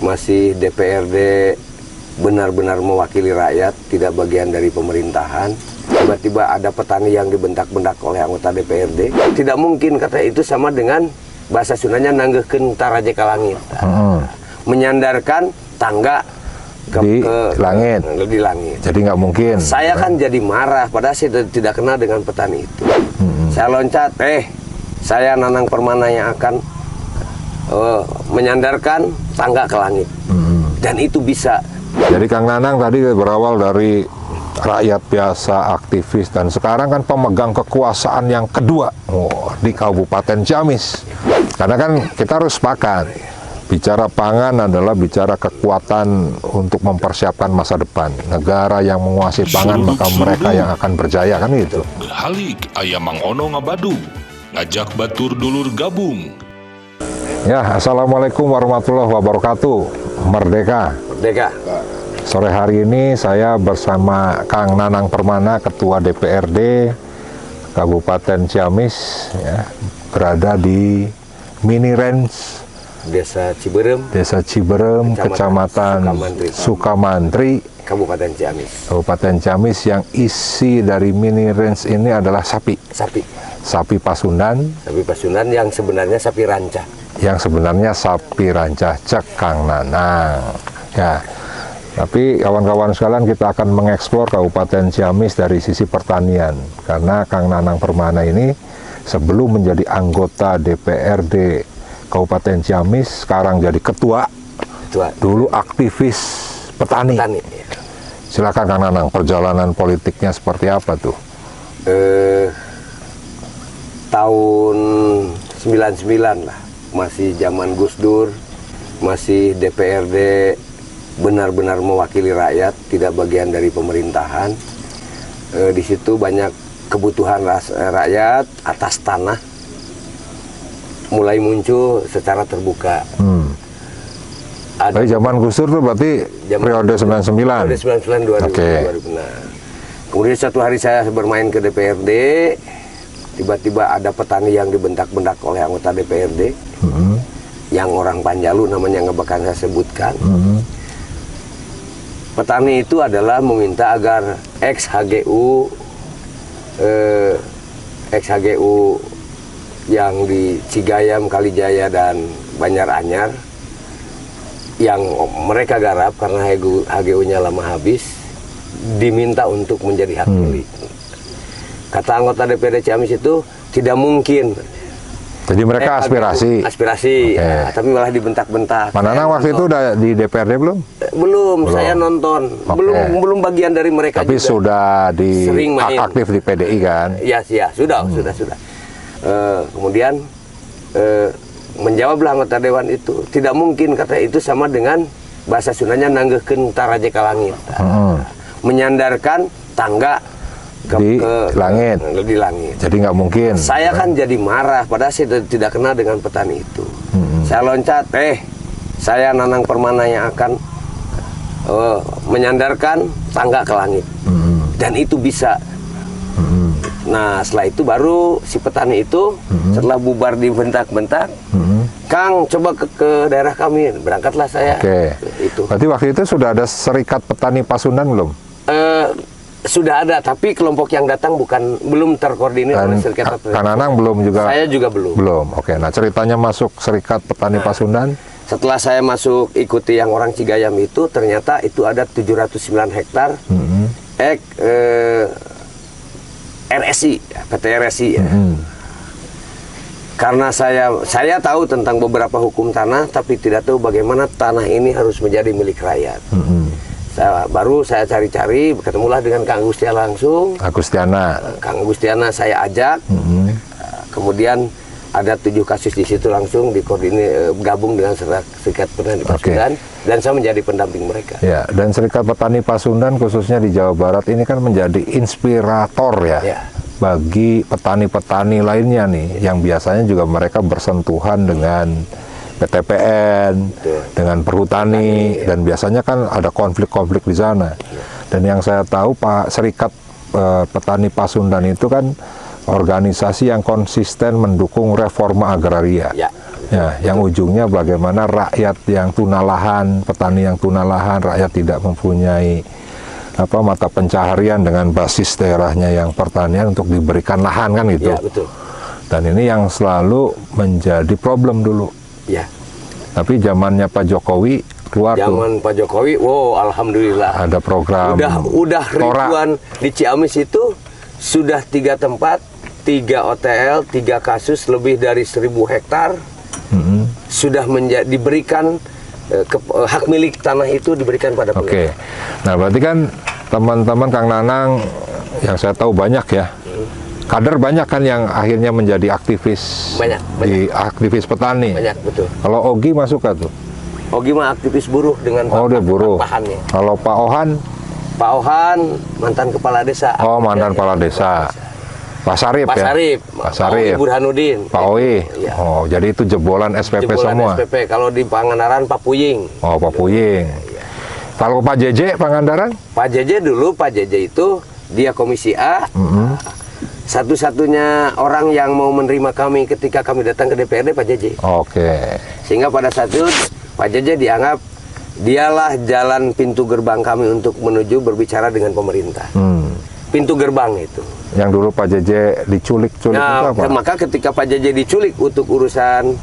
masih DPRD benar-benar mewakili rakyat, tidak bagian dari pemerintahan. Tiba-tiba ada petani yang dibentak-bentak oleh anggota DPRD. Tidak mungkin kata itu sama dengan bahasa Sundanya nanggeukeun taraje ka langit. Menyandarkan tangga di langit. Di langit. Jadi nggak mungkin. Saya kan jadi marah, padahal saya tidak kenal dengan petani itu. Saya loncat, saya Nanang Permana yang akan menyandarkan tangga ke langit. Dan itu bisa. Jadi Kang Nanang tadi berawal dari rakyat biasa, aktivis, dan sekarang kan pemegang kekuasaan yang kedua di Kabupaten Ciamis. Karena kan kita harus sepakat, bicara pangan adalah bicara kekuatan untuk mempersiapkan masa depan. Negara yang menguasai pangan, maka mereka yang akan berjaya, kan gitu. Halik aya Mang Ono ngabadu, ngajak batur dulur gabung. Ya, Assalamualaikum warahmatullahi wabarakatuh. Merdeka. Merdeka. Sore hari ini saya bersama Kang Nanang Permana, Ketua DPRD Kabupaten Ciamis, ya, berada di Mini Range Desa Ciberem, Kecamatan Sukamantri, Kabupaten Ciamis. Kabupaten Ciamis, yang isi dari Mini Range ini adalah sapi Pasundan. Sapi Pasundan yang sebenarnya sapi ranca. Cek Kang Nanang. Ya. Tapi kawan-kawan sekalian, kita akan mengeksplor Kabupaten Ciamis dari sisi pertanian. Karena Kang Nanang Permana ini sebelum menjadi anggota DPRD Kabupaten Ciamis, sekarang jadi ketua. Dulu aktivis petani. Silakan Kang Nanang, perjalanan politiknya seperti apa tuh? Tahun 99 lah, masih zaman Gus Dur, masih DPRD benar-benar mewakili rakyat, tidak bagian dari pemerintahan. Di situ banyak kebutuhan rakyat atas tanah mulai muncul secara terbuka. Tapi zaman Gus Dur tuh berarti periode 99? Periode 99, 2000. Okay. Kemudian satu hari saya bermain ke DPRD, tiba-tiba ada petani yang dibentak-bentak oleh anggota DPRD, yang orang Panjalu namanya, nggak bakal saya sebutkan. Petani itu adalah meminta agar ex-HGU yang di Cigayam, Kalijaya, dan Banjaranyar yang mereka garap karena HGU-nya lama habis, diminta untuk menjadi hak milik. Kata anggota DPRD Ciamis itu tidak mungkin. Jadi mereka aspirasi, okay. Ya, tapi malah dibentak-bentak. Pak Nanang waktu itu udah di DPRD belum? Belum, saya nonton. Okay. Belum bagian dari mereka. Tapi juga. Sudah aktif di PDI kan? Ya, sudah. Kemudian menjawablah anggota dewan itu, tidak mungkin kata itu sama dengan bahasa Sundanya nanggeukeun taraje ka langit. Menyandarkan tangga di langit. Jadi nggak mungkin. Saya kan jadi marah, padahal saya tidak kenal dengan petani itu. Saya loncat, saya Nanang Permana yang akan menyandarkan tangga ke langit. Dan itu bisa. Nah, setelah itu baru si petani itu setelah bubar dibentak-bentak, Kang, coba ke daerah kami. Berangkatlah saya. Itu. Berarti waktu itu sudah ada Serikat Petani Pasundan belum? Sudah ada, tapi kelompok yang datang belum terkoordinir oleh Serikat Petani. Kang Nanang belum juga? Saya juga belum. Oke, nah ceritanya masuk Serikat Petani Pasundan? Setelah saya masuk ikuti yang orang Cigayam itu, ternyata itu ada 709 hektar RSI, PT RSI. Karena saya tahu tentang beberapa hukum tanah, tapi tidak tahu bagaimana tanah ini harus menjadi milik rakyat. Baru saya cari-cari, ketemulah dengan Kang Agustiana langsung. Kang Agustiana saya ajak. Kemudian ada 7 kasus di situ langsung dikoordinir, gabung dengan Serikat Petani Pasundan, dan saya menjadi pendamping mereka. Ya, dan Serikat Petani Pasundan khususnya di Jawa Barat ini kan menjadi inspirator bagi petani-petani lainnya nih, yang biasanya juga mereka bersentuhan dengan PTPN, dengan perhutani, dan biasanya kan ada konflik-konflik di sana. Dan yang saya tahu, Pak, Serikat Petani Pasundan itu kan organisasi yang konsisten mendukung reforma agraria. Ya, yang ujungnya bagaimana rakyat yang tuna lahan, petani yang tuna lahan, rakyat tidak mempunyai mata pencaharian dengan basis daerahnya yang pertanian untuk diberikan lahan kan gitu. Ya, betul. Dan ini yang selalu menjadi problem dulu. Ya. Tapi zamannya Pak Jokowi keluar Zaman Pak Jokowi, wow, alhamdulillah. ada program. Udah ribuan di Ciamis itu sudah 3 tempat, 3 OTL, 3 kasus lebih dari 1.000 hektar sudah diberikan hak milik tanah itu diberikan pada pengguna. Oke. Nah, berarti kan teman-teman Kang Nanang yang saya tahu banyak ya. Kader banyak kan yang akhirnya menjadi aktivis. Banyak. Aktivis petani. Banyak, betul. Kalau Ogi masuk kan tuh? Ogi mah aktivis buruh dengan dia buruh. Kalau Pak Ohan? Pak Ohan mantan kepala desa. Oh, mantan kepala desa. Pak Sarip ya? Pak Sarip. Burhanuddin. Pak Oi. Ya. Oh, jadi itu jebolan SPP semua? Jebolan SPP. Kalau di Pangandaran, Pak Puying. Oh, Pak Puying. Ya. Kalau Pak JJ Pangandaran? Pak JJ dulu, Pak JJ itu dia Komisi A. Satu-satunya orang yang mau menerima kami ketika kami datang ke DPRD, Pak JJ. Oke. Sehingga pada saat itu, Pak JJ dianggap dialah jalan pintu gerbang kami untuk menuju berbicara dengan pemerintah. Pintu gerbang itu. Yang dulu Pak JJ diculik itu apa? Maka ketika Pak JJ diculik untuk urusan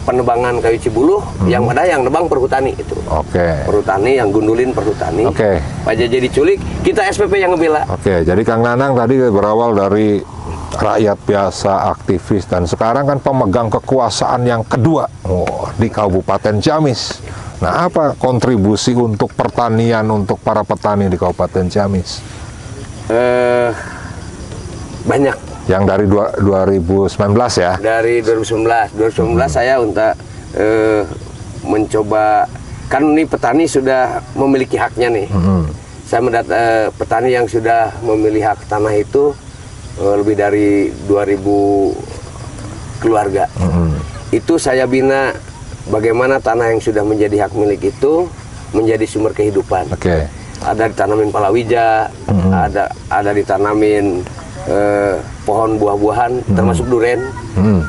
penebangan kayu Cibuluh, yang nebang perhutani itu. Oke. Perhutani yang gundulin perhutani. Oke. Pak JJ diculik, kita SPP yang ngebela. Oke, jadi Kang Nanang tadi berawal dari rakyat biasa, aktivis, dan sekarang kan pemegang kekuasaan yang kedua di Kabupaten Ciamis. Nah, apa kontribusi untuk pertanian untuk para petani di Kabupaten Ciamis? Banyak. Yang dari 2019 ya? Dari 2019 saya untuk mencoba, kan ini petani sudah memiliki haknya nih. Saya petani yang sudah memilih hak tanah itu lebih dari 2.000 keluarga. Itu saya bina bagaimana tanah yang sudah menjadi hak milik itu menjadi sumber kehidupan. Ada ditanamin palawija, ada ditanamin pohon buah-buahan, termasuk duren.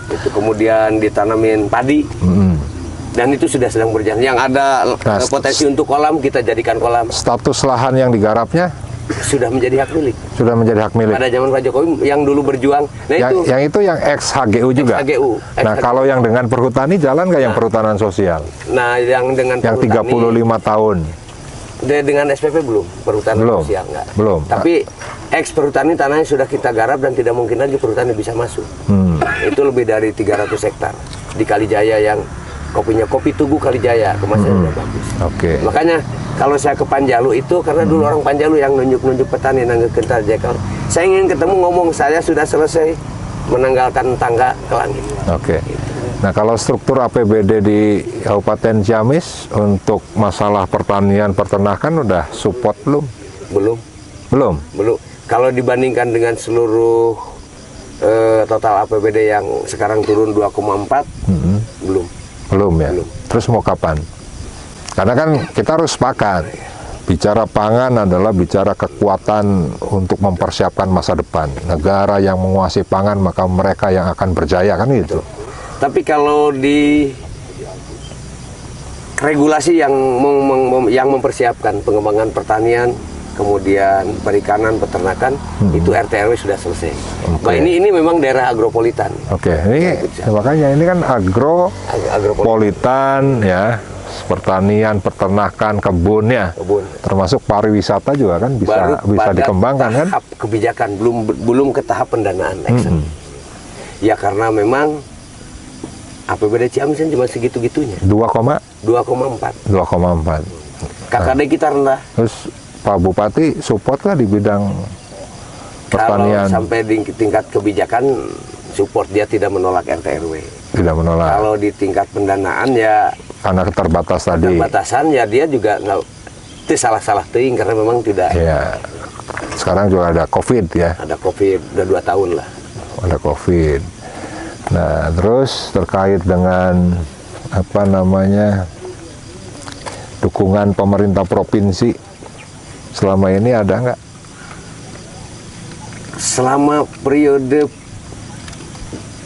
Itu kemudian ditanamin padi. Dan itu sudah sedang berjalan. Yang ada potensi untuk kolam, kita jadikan kolam. Status lahan yang digarapnya sudah menjadi hak milik. Sudah menjadi hak milik. Pada zaman Pak Jokowi yang dulu berjuang. Nah, itu yang ex-HGU juga. Ex-HGU. Nah, kalau yang dengan perhutani jalan nggak yang perhutanan sosial? Nah, yang dengan yang perhutani, 35 tahun. Dengan SPP belum, perhutanan sosial enggak. Belum. Tapi ex perhutani tanahnya sudah kita garap dan tidak mungkin lagi perhutani bisa masuk. Itu lebih dari 300 hektar di Kalijaya yang kopinya kopi Tugu Kalijaya, kemasannya udah bagus. Makanya kalau saya ke Panjalu itu karena dulu orang Panjalu yang nunjuk-nunjuk petani nangge kental jekal. Saya ingin ketemu ngomong saya sudah selesai menanggalkan tangga ke langit. Nah, kalau struktur APBD di Kabupaten Ciamis untuk masalah pertanian peternakan udah support belum? Belum. Kalau dibandingkan dengan seluruh total APBD yang sekarang turun 2,4, belum ya. Terus mau kapan? Karena kan kita harus sepakat, bicara pangan adalah bicara kekuatan untuk mempersiapkan masa depan. Negara yang menguasai pangan maka mereka yang akan berjaya kan gitu. Tapi kalau di regulasi yang mempersiapkan pengembangan pertanian, kemudian perikanan, peternakan, itu RT/RW sudah selesai. Nah, ini memang daerah agropolitan. Ini makanya ini kan agropolitan ya, pertanian, peternakan, kebun ya, termasuk pariwisata juga kan bisa dikembangkan kan? Tahap kebijakan belum ke tahap pendanaan. Ya karena memang APBD Ciamis kan cuma segitu-gitunya. 2,4. KKD kita rendah. Terus Pak Bupati support lah di bidang pertanian. Kalau sampai di tingkat kebijakan support, dia tidak menolak RT/RW. Tidak menolak. Kalau di tingkat pendanaan ya karena keterbatasan ya dia juga nggak, itu salah ting karena memang tidak. Ya. Sekarang juga ada COVID ya. Ada COVID udah 2 tahun lah. Ada COVID. Nah, terus terkait dengan dukungan pemerintah provinsi selama ini ada nggak? Selama periode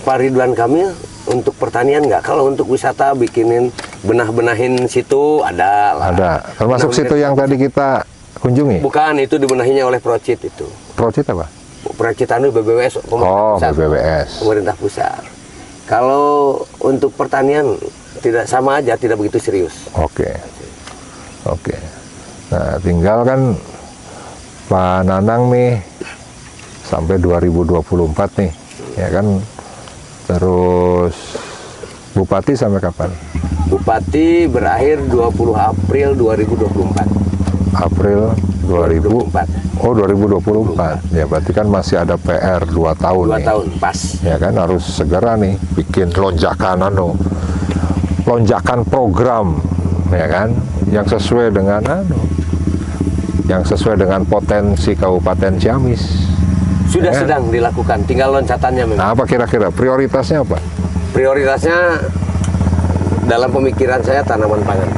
Pak Ridwan Kamil Untuk pertanian nggak. Kalau untuk wisata bikinin benahin situ ada lah. Ada. Termasuk situ yang tadi kita kunjungi? Bukan, itu dibenahinya oleh Procit itu. Procit apa? Procit anu BBWS, pemerintah pusat. BBWS. Pemerintah pusat. Kalau untuk pertanian tidak sama aja, tidak begitu serius. Oke. Nah, tinggal kan Pak Nanang nih sampai 2024 nih, ya kan. Terus Bupati sampai kapan? Bupati berakhir 20 April 2024. April 2024. Oh, 2024. Ya, berarti kan masih ada PR 2 tahun 2 nih. tahun, pas. Ya kan, harus segera nih bikin lonjakan program, ya kan, yang sesuai dengan potensi Kabupaten Ciamis. Sudah ya, sedang dilakukan, tinggal loncatannya memang. Nah, apa kira-kira prioritasnya apa? Prioritasnya dalam pemikiran saya tanaman pangan.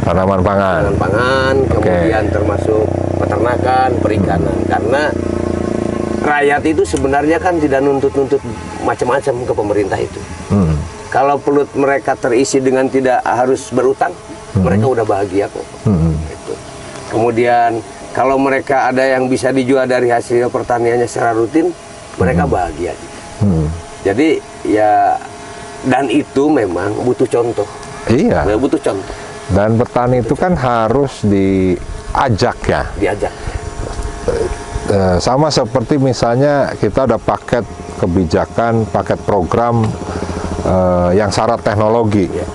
Tanaman pangan. Tanaman pangan, kemudian termasuk peternakan, perikanan. Karena rakyat itu sebenarnya kan tidak nuntut-nuntut macam-macam ke pemerintah itu. Kalau perut mereka terisi dengan tidak harus berutang, mereka udah bahagia kok. Gitu. Kemudian kalau mereka ada yang bisa dijual dari hasil pertaniannya secara rutin, mereka bahagia. Jadi ya, dan itu memang butuh contoh. Iya. Butuh contoh. Dan petani itu kan harus diajak ya. Diajak. Sama seperti misalnya kita ada paket kebijakan, paket program yang syarat teknologi. Ya.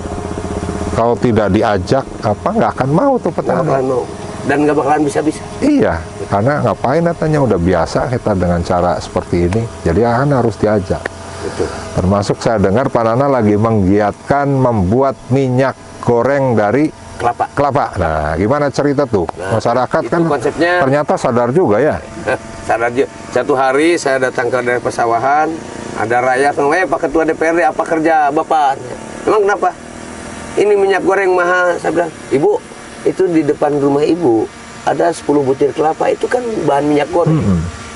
Kalau tidak diajak, nggak akan mau tuh petani. Nggak bakalan mau. Dan nggak bakalan bisa-bisa. Iya, karena ngapain katanya udah biasa kita dengan cara seperti ini. Jadi kan harus diajak. Betul. Termasuk saya dengar Pak Nana lagi menggiatkan membuat minyak goreng dari kelapa. Nah, gimana cerita tuh? Masyarakat kan konsepnya, ternyata sadar juga ya. Sadar juga. Satu hari saya datang ke daerah persawahan, ada rakyat ngomong, Pak Ketua DPRD, apa kerja Bapak? Emang kenapa? Ini minyak goreng mahal. Saya bilang, Ibu, itu di depan rumah Ibu ada 10 butir kelapa, itu kan bahan minyak goreng.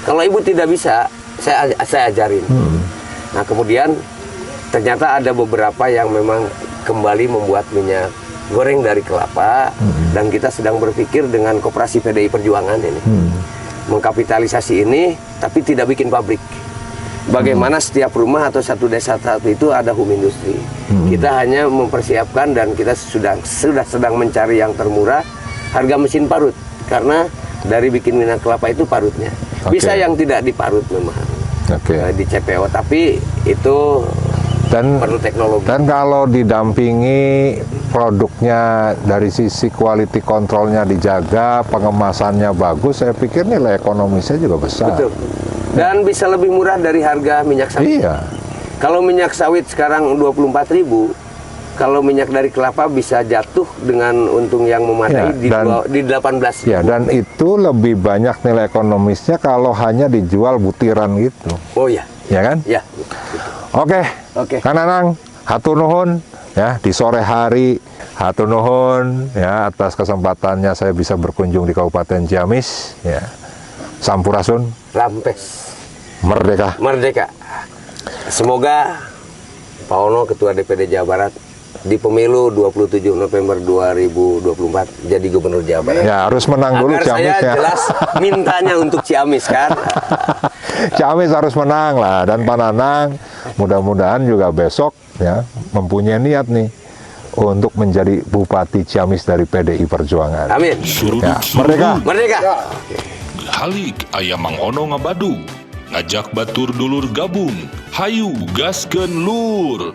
Kalau Ibu tidak bisa, saya ajarin. Nah, kemudian ternyata ada beberapa yang memang kembali membuat minyak goreng dari kelapa, dan kita sedang berpikir dengan Koperasi PDI Perjuangan ini mengkapitalisasi ini, tapi tidak bikin pabrik. Bagaimana setiap rumah atau satu desa itu ada home industri. Kita hanya mempersiapkan, dan kita sudah sedang mencari yang termurah, harga mesin parut, karena dari bikin minyak kelapa itu parutnya. Bisa yang tidak diparut memang, di CPO, tapi itu perlu teknologi. Dan kalau didampingi produknya dari sisi quality kontrolnya dijaga, pengemasannya bagus, saya pikir nilai ekonomisnya juga besar. Betul. Dan bisa lebih murah dari harga minyak sawit. Iya. Kalau minyak sawit sekarang 24.000, kalau minyak dari kelapa bisa jatuh dengan untung yang memadai di 18.000. Ya, dan itu lebih banyak nilai ekonomisnya kalau hanya dijual butiran gitu. Oh ya. Ya kan? Ya. Oke. Kang Nanang, hatur nuhun ya, di sore hari, hatur nuhun ya atas kesempatannya saya bisa berkunjung di Kabupaten Ciamis ya. Sampurasun. Rampes. Merdeka. Merdeka. Semoga Pak Ono, Ketua DPD Jawa Barat, di pemilu 27 November 2024 jadi Gubernur Jawa Barat. Ya, harus menang dulu Ciamis saya ya. jelas mintanya untuk Ciamis kan. Ciamis harus menang lah, dan Pak Nanang mudah-mudahan juga besok ya mempunyai niat nih untuk menjadi Bupati Ciamis dari PDI Perjuangan. Amin. Ya, merdeka. Merdeka. Halik aya Mang Ono ngabadu, ngajak batur dulur gabung, hayu gaskeun lur.